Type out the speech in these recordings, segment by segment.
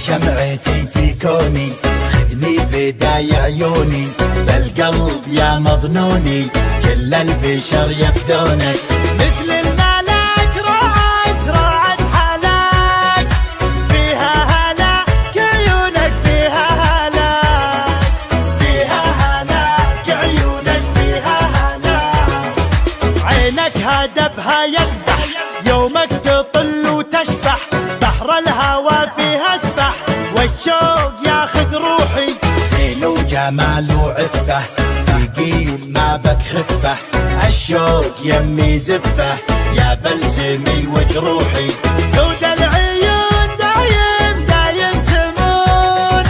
شمعتي في كوني، خذني فداي عيوني، بالقلب يا مظنوني، كل البشر يفدونك. مثل الملاك رعد حلاك، فيها هلاك عيونك، فيها هلاك، فيها هلاك عيونك، فيها هلاك. عينك هدفها يذبح، يومك تطل وتشبح، بحر الهوى فيها اسبح، والشوق ياخذ روحي. زين وجمال وعفة، ثقيل ما بك خفة، الشوق يمي زفة، يا بلسمي وجروحي. سود العيون دايم تمون،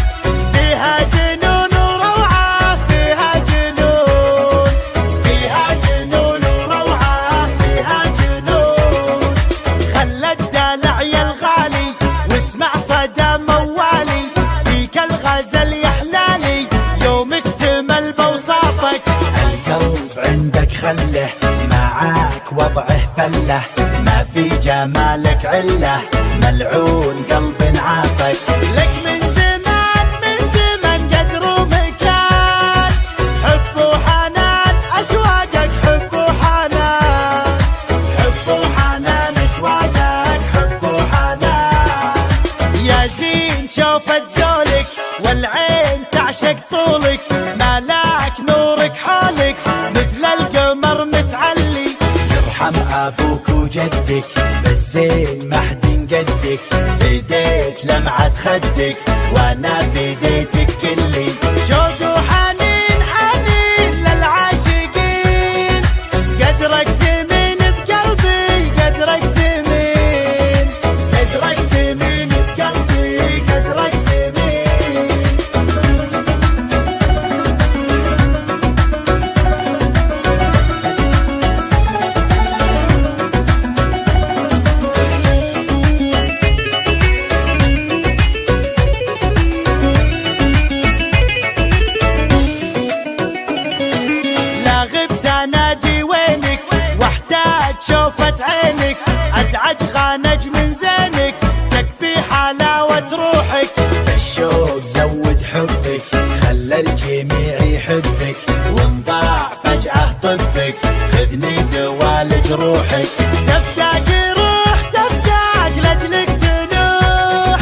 فيها جنون وروعة، فيها جنون، فيها جنون وروعة، فيها جنون. خلى الدلع يا الغالي، واسمع صدى موالي، فيك الغزل يحلالي، يوم اكتمل بوصافك. القلب عندك خله، معاك وضعه فله، ما في جمالك عله، ملعون قلب عافك. لك من زمان قدر ومكان، حب وحنان اشواقك، حب وحنان، حب وحنان اشواقك، حب وحنان. يا زين شوفت زولك، والعين تعشق طولك، ملاك نورك حولك، مثل القمر متعلي. يرحم ابوك وجدك، بالزين ما حد قدك، فديت لمعة خدك، وانا فديتك كلي. شوق وحنين للعاشقين، قدرك ثمين بقلبي، قدرك ثمين، قدرك ثمين بقلبي، قدرك ثمين. لا غبت انادي وينك، واحتاج شوفة عينك، ادعج خانج من زينك، تكفي حلاوة روحك. الشوق زود حبك، خلى الجميع يحبك، وانضاع فجأة طبك، خذني دوال جروحك. تفتاق روح تفتاق لاجلك تنوح،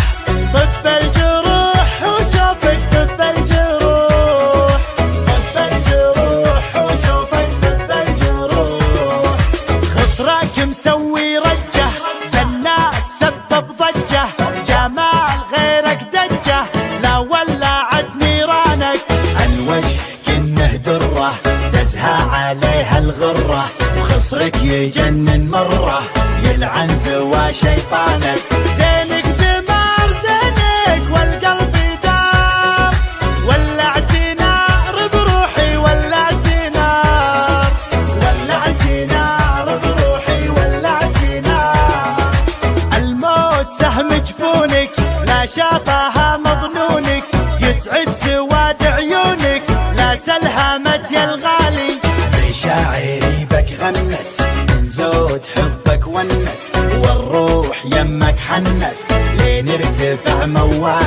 طب الجروح وشوفك، طب الجروح، طب الجروح وشوفك، طب الجروح. خصرك مسوي رجه، بالناس سبب ضجه، جمال غيرك دجه، لا ولعت نيرانك. الوجه كنه دره، تزهى عليها الغره، وخصرك يجنن مره، يلعن ذوى شيطانك. زينك دمار زينك، والقلب دار، ولعت نار بروحي، ولعت نار، ولعت نار بروحي، ولعت نار. الموت سهم جفونك، لا شافها مظنونك، يسعد سواد عيونك، لا سلهمت يا الغالي. مشاعري بك غنت، من زود حبك ونت، والروح يمك حنت، لين ارتفع موال.